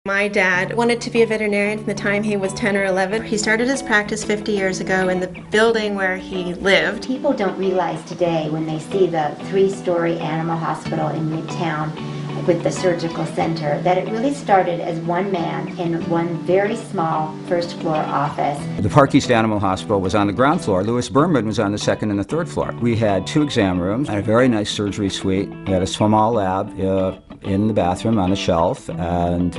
My dad wanted to be a veterinarian from the time he was 10 or 11. He started his practice 50 years ago in the building where he lived. People don't realize today when they see the 3-story animal hospital in Midtown with the surgical center that it really started as one man in one very small first-floor office. The Park East Animal Hospital was on the ground floor. Louis Berman was on the second and the third floor. We had 2 exam rooms and a very nice surgery suite. We had a small lab in the bathroom on a shelf, and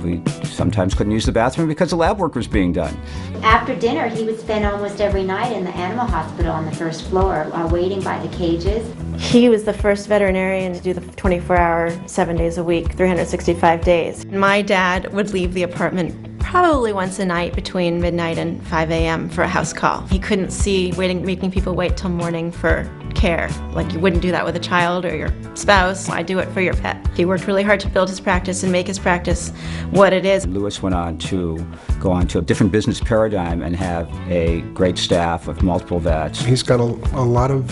we sometimes couldn't use the bathroom because the lab work was being done. After dinner, he would spend almost every night in the animal hospital on the first floor, waiting by the cages. He was the first veterinarian to do the 24-hour, 7 days a week, 365 days. My dad would leave the apartment probably once a night between midnight and 5 a.m. for a house call. He couldn't see making people wait till morning for care. Like, you wouldn't do that with a child or your spouse. Why do it for your pet? He worked really hard to build his practice and make his practice what it is. Louis went on to go on to a different business paradigm and have a great staff of multiple vets. He's got a lot of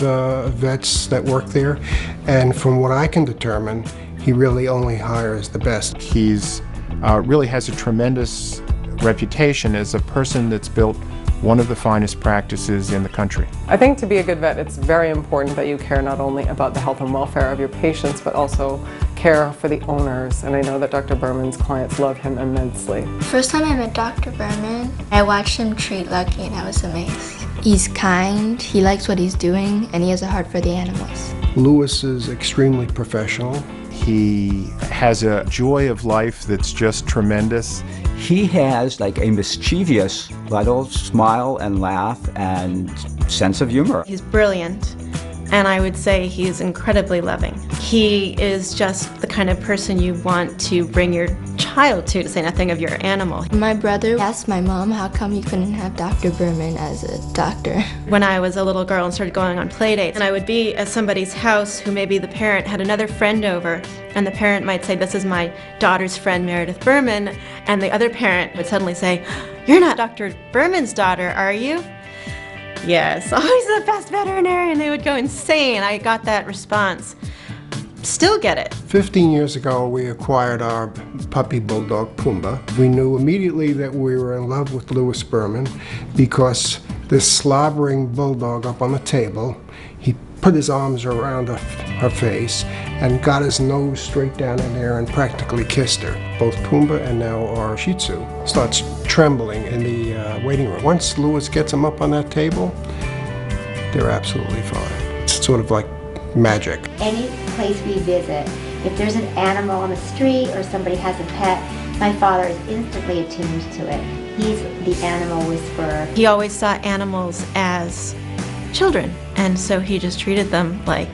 vets that work there, and from what I can determine, he really only hires the best. He's really has a tremendous reputation as a person that's built one of the finest practices in the country. I think to be a good vet, it's very important that you care not only about the health and welfare of your patients, but also care for the owners. And I know that Dr. Berman's clients love him immensely. First time I met Dr. Berman, I watched him treat Lucky and I was amazed. He's kind, he likes what he's doing, and he has a heart for the animals. Louis is extremely professional. He has a joy of life that's just tremendous. He has like a mischievous little smile and laugh and sense of humor. He's brilliant, and I would say he's incredibly loving. He is just the kind of person you want to bring your child to say nothing of your animal. My brother asked my mom how come he couldn't have Dr. Berman as a doctor. When I was a little girl and started going on play dates, and I would be at somebody's house who maybe the parent had another friend over, and the parent might say, "This is my daughter's friend, Meredith Berman," and the other parent would suddenly say, "You're not Dr. Berman's daughter, are you?" Yes, oh, he's the best veterinarian. They would go insane. I got that response. Still get it. 15 years ago, we acquired our puppy bulldog, Pumbaa. We knew immediately that we were in love with Louis Berman because this slobbering bulldog up on the table, he put his arms around her face and got his nose straight down in there and practically kissed her. Both Pumbaa and now our Shih Tzu starts trembling in the waiting room. Once Louis gets them up on that table, they're absolutely fine. It's sort of like magic. Any place we visit, if there's an animal on the street or somebody has a pet, my father is instantly attuned to it. He's the animal whisperer. He always saw animals as children, and so he just treated them like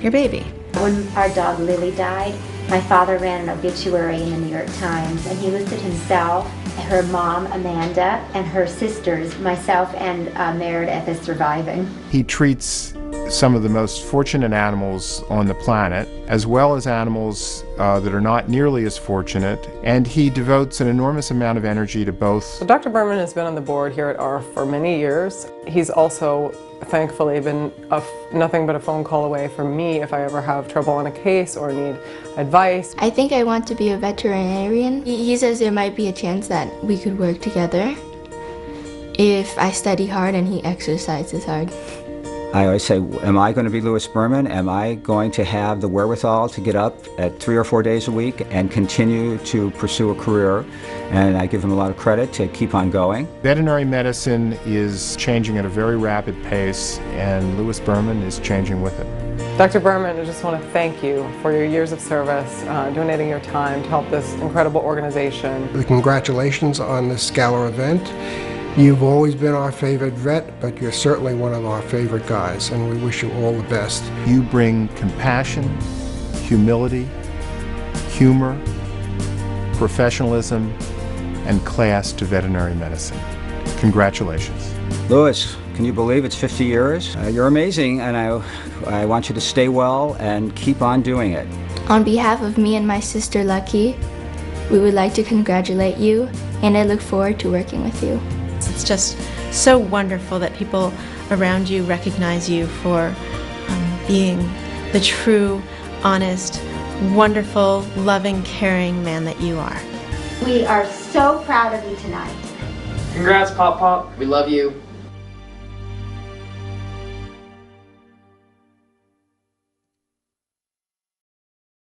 your baby. When our dog Lily died, my father ran an obituary in the New York Times, and he listed himself, her mom Amanda, and her sisters, myself and Meredith, as surviving. He treats some of the most fortunate animals on the planet, as well as animals that are not nearly as fortunate, and he devotes an enormous amount of energy to both. So Dr. Berman has been on the board here at ARF for many years. He's also, thankfully, been nothing but a phone call away from me if I ever have trouble on a case or need advice. I think I want to be a veterinarian. He says there might be a chance that we could work together if I study hard and he exercises hard. I always say, am I going to be Louis Berman? Am I going to have the wherewithal to get up at 3 or 4 days a week and continue to pursue a career? And I give him a lot of credit to keep on going. Veterinary medicine is changing at a very rapid pace, and Louis Berman is changing with it. Dr. Berman, I just want to thank you for your years of service, donating your time to help this incredible organization. Congratulations on this gala event. You've always been our favorite vet, but you're certainly one of our favorite guys, and we wish you all the best. You bring compassion, humility, humor, professionalism, and class to veterinary medicine. Congratulations. Louis, can you believe it's 50 years? You're amazing, and I want you to stay well and keep on doing it. On behalf of me and my sister Lucky, we would like to congratulate you, and I look forward to working with you. It's just so wonderful that people around you recognize you for being the true, honest, wonderful, loving, caring man that you are. We are so proud of you tonight. Congrats, Pop Pop. We love you.